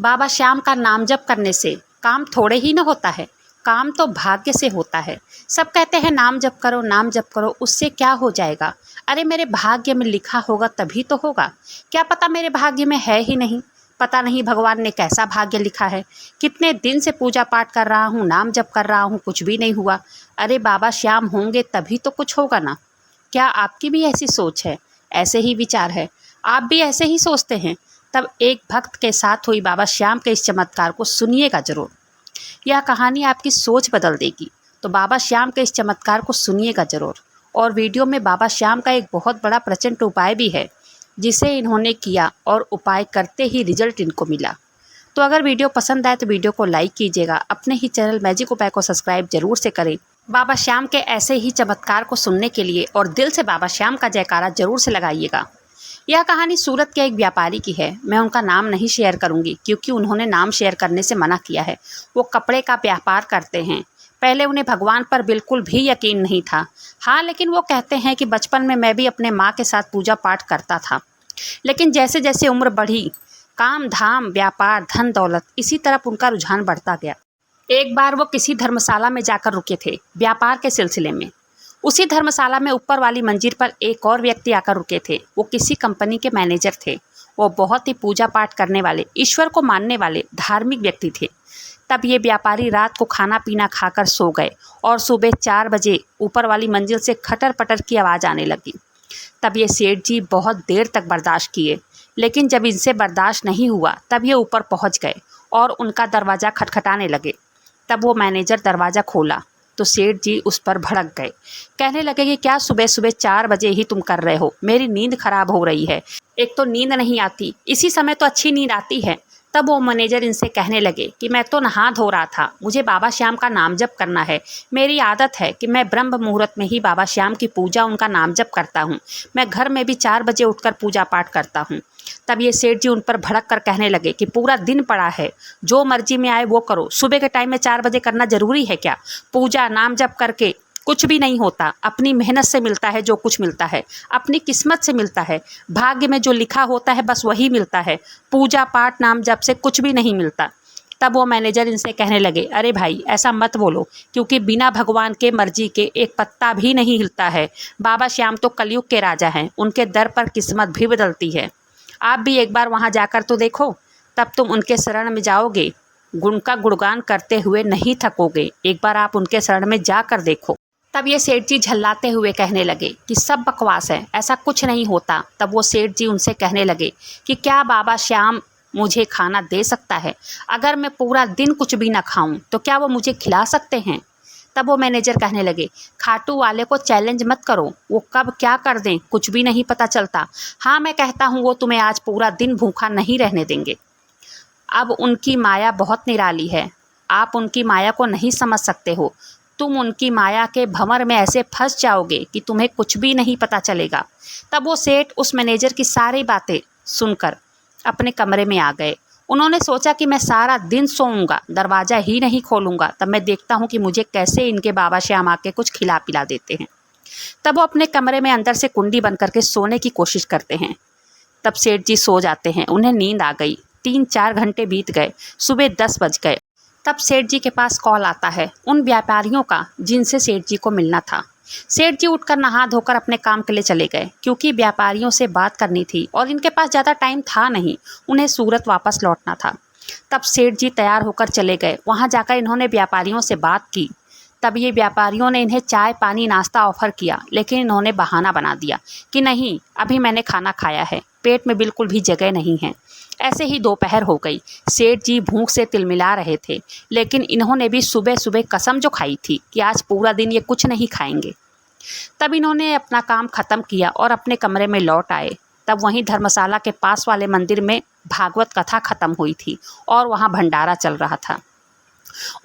बाबा श्याम का नाम जप करने से काम थोड़े ही न होता है, काम तो भाग्य से होता है। सब कहते हैं नाम जप करो, नाम जप करो, उससे क्या हो जाएगा। अरे मेरे भाग्य में लिखा होगा तभी तो होगा। क्या पता मेरे भाग्य में है ही नहीं। पता नहीं भगवान ने कैसा भाग्य लिखा है। कितने दिन से पूजा पाठ कर रहा हूँ, नाम जप कर रहा हूँ, कुछ भी नहीं हुआ। अरे बाबा श्याम होंगे तभी तो कुछ होगा ना। क्या आपकी भी ऐसी सोच है, ऐसे ही विचार है, आप भी ऐसे ही सोचते हैं? तब एक भक्त के साथ हुई बाबा श्याम के इस चमत्कार को सुनिएगा ज़रूर। यह कहानी आपकी सोच बदल देगी। तो बाबा श्याम के इस चमत्कार को सुनिएगा ज़रूर। और वीडियो में बाबा श्याम का एक बहुत बड़ा प्रचंड उपाय भी है, जिसे इन्होंने किया और उपाय करते ही रिजल्ट इनको मिला। तो अगर वीडियो पसंद आए तो वीडियो को लाइक कीजिएगा। अपने ही चैनल मैजिक उपाय को सब्सक्राइब जरूर से करें। बाबा श्याम के ऐसे ही चमत्कार को सुनने के लिए और दिल से बाबा श्याम का जयकारा जरूर से लगाइएगा। यह कहानी सूरत के एक व्यापारी की है। मैं उनका नाम नहीं शेयर करूंगी क्योंकि उन्होंने नाम शेयर करने से मना किया है। वो कपड़े का व्यापार करते हैं। पहले उन्हें भगवान पर बिल्कुल भी यकीन नहीं था। हाँ, लेकिन वो कहते हैं कि बचपन में मैं भी अपने माँ के साथ पूजा पाठ करता था, लेकिन जैसे जैसे उम्र बढ़ी, काम धाम, व्यापार, धन दौलत, इसी तरफ उनका रुझान बढ़ता गया। एक बार वो किसी धर्मशाला में जाकर रुके थे व्यापार के सिलसिले में। उसी धर्मशाला में ऊपर वाली मंजिल पर एक और व्यक्ति आकर रुके थे। वो किसी कंपनी के मैनेजर थे। वो बहुत ही पूजा पाठ करने वाले, ईश्वर को मानने वाले धार्मिक व्यक्ति थे। तब ये व्यापारी रात को खाना पीना खाकर सो गए और सुबह 4 बजे ऊपर वाली मंजिल से खटर पटर की आवाज़ आने लगी। तब ये सेठ जी बहुत देर तक बर्दाश्त किए, लेकिन जब इनसे बर्दाश्त नहीं हुआ तब ये ऊपर पहुंच गए और उनका दरवाज़ा खटखटाने लगे। तब वो मैनेजर दरवाज़ा खोला तो सेठ जी उस पर भड़क गए। कहने लगे कि क्या सुबह सुबह 4 बजे ही तुम कर रहे हो? मेरी नींद खराब हो रही है। एक तो नींद नहीं आती, इसी समय तो अच्छी नींद आती है। तब वो मैनेजर इनसे कहने लगे कि मैं तो नहा धो रहा था, मुझे बाबा श्याम का नाम जप करना है। मेरी आदत है कि मैं ब्रह्म मुहूर्त में ही बाबा श्याम की पूजा, उनका नाम जप करता हूँ। मैं घर में भी 4 बजे उठकर पूजा पाठ करता हूँ। तब ये सेठ जी उन पर भड़क कर कहने लगे कि पूरा दिन पड़ा है, जो मर्जी में आए वो करो। सुबह के टाइम में 4 बजे करना ज़रूरी है क्या? पूजा नाम जप करके कुछ भी नहीं होता। अपनी मेहनत से मिलता है जो कुछ मिलता है, अपनी किस्मत से मिलता है। भाग्य में जो लिखा होता है बस वही मिलता है। पूजा पाठ नाम जप से कुछ भी नहीं मिलता। तब वो मैनेजर इनसे कहने लगे, अरे भाई ऐसा मत बोलो, क्योंकि बिना भगवान के मर्जी के एक पत्ता भी नहीं हिलता है। बाबा श्याम तो कलयुग के राजा हैं, उनके दर पर किस्मत भी बदलती है। आप भी एक बार वहाँ जाकर तो देखो, तब तुम उनके शरण में जाओगे, उनका गुणगान करते हुए नहीं थकोगे। एक बार आप उनके शरण में जाकर देखो। तब ये सेठ जी झल्लाते हुए कहने लगे कि सब बकवास है, ऐसा कुछ नहीं होता। तब वो सेठ जी उनसे कहने लगे कि क्या बाबा श्याम मुझे खाना दे सकता है? अगर मैं पूरा दिन कुछ भी ना खाऊं तो क्या वो मुझे खिला सकते हैं? तब वो मैनेजर कहने लगे, खाटू वाले को चैलेंज मत करो, वो कब क्या कर दें कुछ भी नहीं पता चलता। हाँ, मैं कहता हूँ वो तुम्हें आज पूरा दिन भूखा नहीं रहने देंगे। अब उनकी माया बहुत निराली है, आप उनकी माया को नहीं समझ सकते हो। तुम उनकी माया के भंवर में ऐसे फंस जाओगे कि तुम्हें कुछ भी नहीं पता चलेगा। तब वो सेठ उस मैनेजर की सारी बातें सुनकर अपने कमरे में आ गए। उन्होंने सोचा कि मैं सारा दिन सोऊंगा, दरवाज़ा ही नहीं खोलूंगा, तब मैं देखता हूँ कि मुझे कैसे इनके बाबा श्याम आके कुछ खिला पिला देते हैं। तब वो अपने कमरे में अंदर से कुंडी बंद करके सोने की कोशिश करते हैं। तब सेठ जी सो जाते हैं, उन्हें नींद आ गई। 3-4 घंटे बीत गए, सुबह 10 बज गए। तब सेठ जी के पास कॉल आता है उन व्यापारियों का जिनसे सेठ जी को मिलना था। सेठ जी उठकर नहा धोकर अपने काम के लिए चले गए, क्योंकि व्यापारियों से बात करनी थी और इनके पास ज़्यादा टाइम था नहीं, उन्हें सूरत वापस लौटना था। तब सेठ जी तैयार होकर चले गए। वहाँ जाकर इन्होंने व्यापारियों से बात की। तब ये व्यापारियों ने इन्हें चाय पानी नाश्ता ऑफ़र किया, लेकिन इन्होंने बहाना बना दिया कि नहीं, अभी मैंने खाना खाया है, पेट में बिल्कुल भी जगह नहीं है। ऐसे ही दोपहर हो गई। सेठ जी भूख से तिलमिला रहे थे, लेकिन इन्होंने भी सुबह सुबह कसम जो खाई थी कि आज पूरा दिन ये कुछ नहीं खाएंगे। तब इन्होंने अपना काम ख़त्म किया और अपने कमरे में लौट आए। तब वहीं धर्मशाला के पास वाले मंदिर में भागवत कथा ख़त्म हुई थी और वहाँ भंडारा चल रहा था।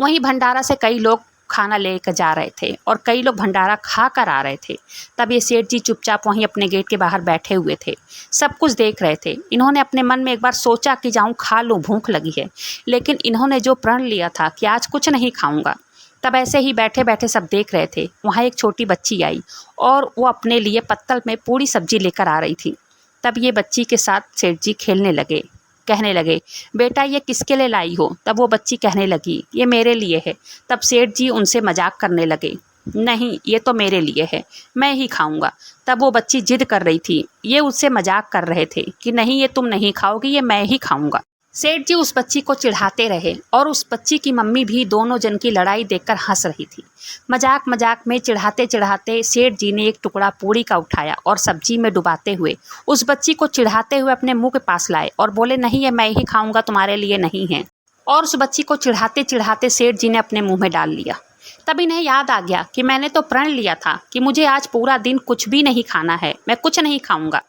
वहीं भंडारा से कई लोग खाना लेकर जा रहे थे और कई लोग भंडारा खा कर आ रहे थे। तब ये सेठ जी चुपचाप वहीं अपने गेट के बाहर बैठे हुए थे, सब कुछ देख रहे थे। इन्होंने अपने मन में एक बार सोचा कि जाऊं खा लूं, भूख लगी है, लेकिन इन्होंने जो प्रण लिया था कि आज कुछ नहीं खाऊंगा। तब ऐसे ही बैठे बैठे सब देख रहे थे। वहाँ एक छोटी बच्ची आई और वो अपने लिए पत्तल में पूरी सब्जी लेकर आ रही थी। तब ये बच्ची के साथ सेठ जी खेलने लगे। कहने लगे, बेटा ये किसके लिए लाई हो? तब वो बच्ची कहने लगी, ये मेरे लिए है। तब सेठ जी उनसे मजाक करने लगे, नहीं ये तो मेरे लिए है, मैं ही खाऊंगा। तब वो बच्ची जिद कर रही थी, ये उससे मजाक कर रहे थे कि नहीं ये तुम नहीं खाओगी, ये मैं ही खाऊंगा। सेठ जी उस बच्ची को चिढ़ाते रहे और उस बच्ची की मम्मी भी दोनों जन की लड़ाई देखकर हंस रही थी। मजाक मजाक में चिढ़ाते चिढ़ाते सेठ जी ने एक टुकड़ा पूड़ी का उठाया और सब्जी में डुबाते हुए उस बच्ची को चिढ़ाते हुए अपने मुंह के पास लाए और बोले, नहीं ये मैं ही खाऊंगा, तुम्हारे लिए नहीं है। और उस बच्ची को चिढ़ाते चिढ़ाते सेठ जी ने अपने मुंह में डाल लिया। तब इन्हें याद आ गया कि मैंने तो प्रण लिया था कि मुझे आज पूरा दिन कुछ भी नहीं खाना है, मैं कुछ नहीं खाऊंगा।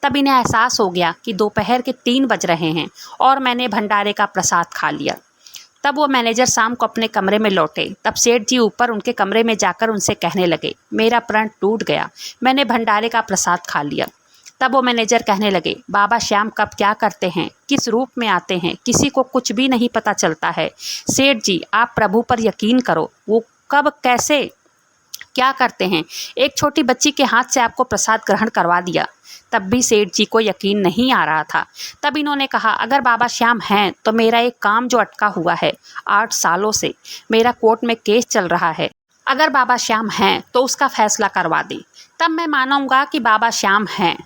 तब इन्हें एहसास हो गया कि दोपहर के 3 बज रहे हैं और मैंने भंडारे का प्रसाद खा लिया। तब वो मैनेजर शाम को अपने कमरे में लौटे। तब सेठ जी ऊपर उनके कमरे में जाकर उनसे कहने लगे, मेरा प्रण टूट गया, मैंने भंडारे का प्रसाद खा लिया। तब वो मैनेजर कहने लगे, बाबा श्याम कब क्या करते हैं, किस रूप में आते हैं, किसी को कुछ भी नहीं पता चलता है। सेठ जी आप प्रभु पर यकीन करो, वो कब कैसे क्या करते हैं। एक छोटी बच्ची के हाथ से आपको प्रसाद ग्रहण करवा दिया। तब भी सेठ जी को यकीन नहीं आ रहा था। तब इन्होंने कहा, अगर बाबा श्याम हैं तो मेरा एक काम जो अटका हुआ है 8 सालों से, मेरा कोर्ट में केस चल रहा है, अगर बाबा श्याम हैं तो उसका फैसला करवा दें, तब मैं मानूंगा कि बाबा श्याम हैं।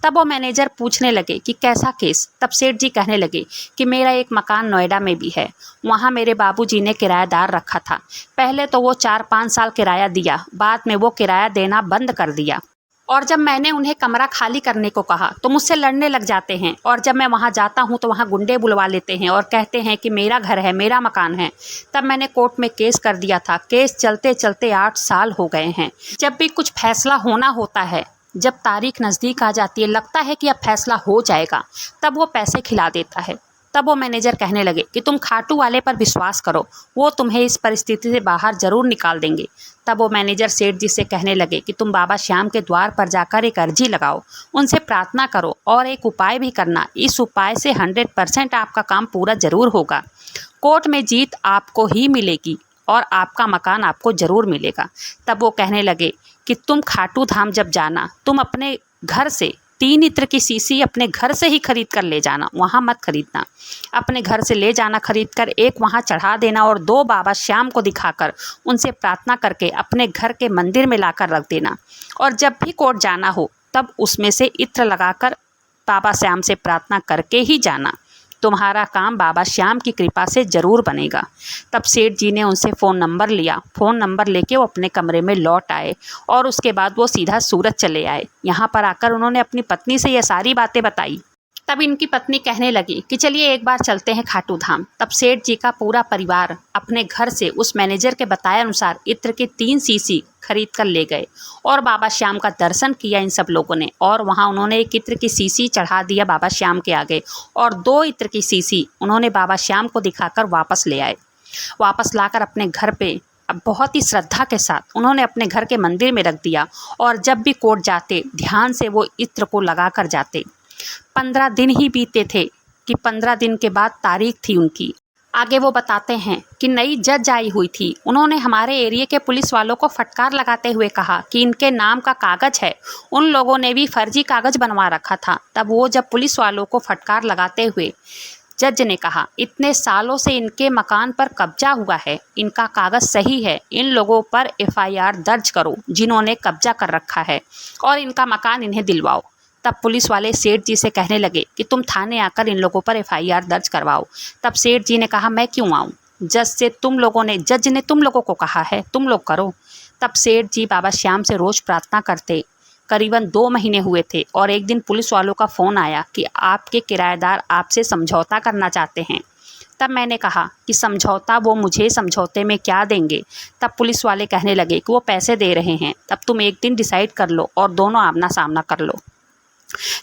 तब वो मैनेजर पूछने लगे कि कैसा केस? तब सेठ जी कहने लगे कि मेरा एक मकान नोएडा में भी है, वहाँ मेरे बाबूजी ने किराएदार रखा था। पहले तो वो 4-5 साल किराया दिया, बाद में वो किराया देना बंद कर दिया और जब मैंने उन्हें कमरा खाली करने को कहा तो मुझसे लड़ने लग जाते हैं और जब मैं वहाँ जाता हूँ तो वहाँ गुंडे बुलवा लेते हैं और कहते हैं कि मेरा घर है, मेरा मकान है। तब मैंने कोर्ट में केस कर दिया था, केस चलते चलते 8 साल हो गए हैं। जब भी कुछ फैसला होना होता है, जब तारीख नज़दीक आ जाती है, लगता है कि अब फैसला हो जाएगा, तब वो पैसे खिला देता है। तब वो मैनेजर कहने लगे कि तुम खाटू वाले पर विश्वास करो, वो तुम्हें इस परिस्थिति से बाहर ज़रूर निकाल देंगे। तब वो मैनेजर सेठ जी से कहने लगे कि तुम बाबा श्याम के द्वार पर जाकर एक अर्जी लगाओ, उनसे प्रार्थना करो और एक उपाय भी करना। इस उपाय से 100% आपका काम पूरा ज़रूर होगा। कोर्ट में जीत आपको ही मिलेगी और आपका मकान आपको ज़रूर मिलेगा। तब वो कहने लगे कि तुम खाटू धाम जब जाना, तुम अपने घर से 3 इत्र की शीशी अपने घर से ही खरीद कर ले जाना, वहाँ मत खरीदना। अपने घर से ले जाना खरीद कर, एक वहाँ चढ़ा देना और 2 बाबा श्याम को दिखाकर उनसे प्रार्थना करके अपने घर के मंदिर में लाकर रख देना। और जब भी कोर्ट जाना हो तब उसमें से इत्र लगाकर बाबा श्याम से प्रार्थना करके ही जाना। तुम्हारा काम बाबा श्याम की कृपा से ज़रूर बनेगा। तब सेठ जी ने उनसे फ़ोन नंबर लिया। फ़ोन नंबर लेके वो अपने कमरे में लौट आए और उसके बाद वो सीधा सूरत चले आए। यहाँ पर आकर उन्होंने अपनी पत्नी से ये सारी बातें बताई। तब इनकी पत्नी कहने लगी कि चलिए एक बार चलते हैं खाटू धाम। तब सेठ जी का पूरा परिवार अपने घर से उस मैनेजर के बताए अनुसार इत्र के 3 शीशी खरीद कर ले गए और बाबा श्याम का दर्शन किया इन सब लोगों ने। और वहाँ उन्होंने एक इत्र की शीशी चढ़ा दिया बाबा श्याम के आगे और 2 इत्र की शीशी उन्होंने बाबा श्याम को दिखाकर वापस ले आए। वापस लाकर अपने घर पे अब बहुत ही श्रद्धा के साथ उन्होंने अपने घर के मंदिर में रख दिया और जब भी कोर्ट जाते ध्यान से वो इत्र को लगा कर जाते। 15 दिन ही बीते थे कि 15 दिन के बाद तारीख थी उनकी। आगे वो बताते हैं कि नई जज आई हुई थी। उन्होंने हमारे एरिया के पुलिस वालों को फटकार लगाते हुए कहा कि इनके नाम का कागज़ है। उन लोगों ने भी फर्जी कागज़ बनवा रखा था। तब वो जब पुलिस वालों को फटकार लगाते हुए जज ने कहा, इतने सालों से इनके मकान पर कब्जा हुआ है, इनका कागज़ सही है, इन लोगों पर FIR दर्ज करो जिन्होंने कब्जा कर रखा है और इनका मकान इन्हें दिलवाओ। तब पुलिस वाले सेठ जी से कहने लगे कि तुम थाने आकर इन लोगों पर FIR दर्ज करवाओ। तब सेठ जी ने कहा, मैं क्यों आऊँ, जज ने तुम लोगों को कहा है, तुम लोग करो। तब सेठ जी बाबा श्याम से रोज़ प्रार्थना करते। करीबन 2 महीने हुए थे और एक दिन पुलिस वालों का फ़ोन आया कि आपके किराएदार आपसे समझौता करना चाहते हैं। तब मैंने कहा कि समझौता, वो मुझे समझौते में क्या देंगे। तब पुलिस वाले कहने लगे कि वो पैसे दे रहे हैं, तब तुम एक दिन डिसाइड कर लो और दोनों आमना सामना कर लो।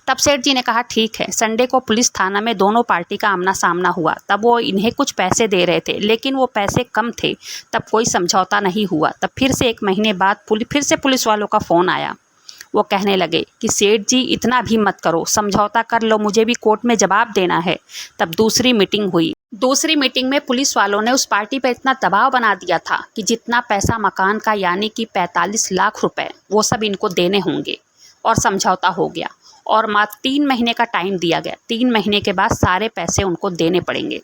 तब सेठ जी ने कहा, ठीक है। संडे को पुलिस थाना में दोनों पार्टी का आमना सामना हुआ। तब वो इन्हें कुछ पैसे दे रहे थे लेकिन वो पैसे कम थे, तब कोई समझौता नहीं हुआ। तब फिर से 1 महीने बाद फिर से पुलिस वालों का फ़ोन आया। वो कहने लगे कि सेठ जी इतना भी मत करो, समझौता कर लो, मुझे भी कोर्ट में जवाब देना है। तब दूसरी मीटिंग हुई। दूसरी मीटिंग में पुलिस वालों ने उस पार्टी पर इतना दबाव बना दिया था कि जितना पैसा मकान का यानी कि 45 लाख रुपए वो सब इनको देने होंगे और समझौता हो गया। और मात्र 3 महीने का टाइम दिया गया। 3 महीने के बाद सारे पैसे उनको देने पड़ेंगे।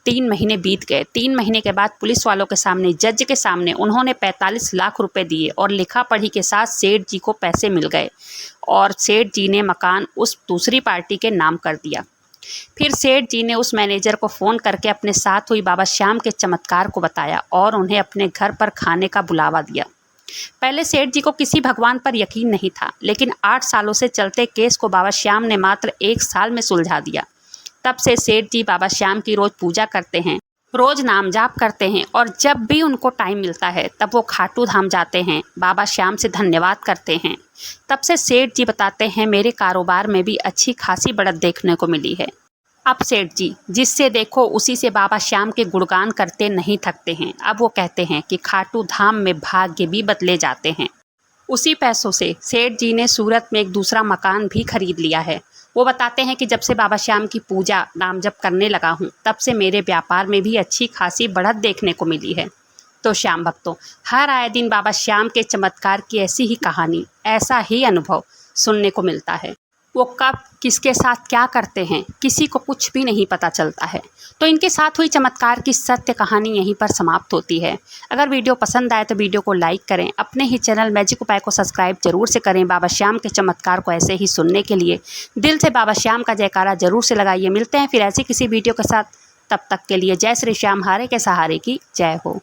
3 महीने बीत गए। 3 महीने के बाद पुलिस वालों के सामने, जज के सामने उन्होंने 45 लाख रुपए दिए और लिखा पढ़ी के साथ सेठ जी को पैसे मिल गए और सेठ जी ने मकान उस दूसरी पार्टी के नाम कर दिया। फिर सेठ जी ने उस मैनेजर को फ़ोन करके अपने साथ हुई बाबा श्याम के चमत्कार को बताया और उन्हें अपने घर पर खाने का बुलावा दिया। पहले सेठ जी को किसी भगवान पर यकीन नहीं था, लेकिन 8 सालों से चलते केस को बाबा श्याम ने मात्र 1 साल में सुलझा दिया। तब से सेठ जी बाबा श्याम की रोज़ पूजा करते हैं, रोज़ नाम जाप करते हैं और जब भी उनको टाइम मिलता है तब वो खाटू धाम जाते हैं, बाबा श्याम से धन्यवाद करते हैं। तब से सेठ जी बताते हैं, मेरे कारोबार में भी अच्छी खासी बढ़त देखने को मिली है। अब सेठ जी जिससे देखो उसी से बाबा श्याम के गुणगान करते नहीं थकते हैं। अब वो कहते हैं कि खाटू धाम में भाग्य भी बदले जाते हैं। उसी पैसों से सेठ जी ने सूरत में एक दूसरा मकान भी खरीद लिया है। वो बताते हैं कि जब से बाबा श्याम की पूजा नाम जप करने लगा हूँ, तब से मेरे व्यापार में भी अच्छी खासी बढ़त देखने को मिली है। तो श्याम भक्तों, हर आए दिन बाबा श्याम के चमत्कार की ऐसी ही कहानी, ऐसा ही अनुभव सुनने को मिलता है। वो कब किसके साथ क्या करते हैं किसी को कुछ भी नहीं पता चलता है। तो इनके साथ हुई चमत्कार की सत्य कहानी यहीं पर समाप्त होती है। अगर वीडियो पसंद आए तो वीडियो को लाइक करें, अपने ही चैनल मैजिक उपाय को सब्सक्राइब जरूर से करें। बाबा श्याम के चमत्कार को ऐसे ही सुनने के लिए दिल से बाबा श्याम का जयकारा जरूर से लगाइए। मिलते हैं फिर ऐसी किसी वीडियो के साथ, तब तक के लिए जय श्री श्याम, हारे के सहारे की जय हो।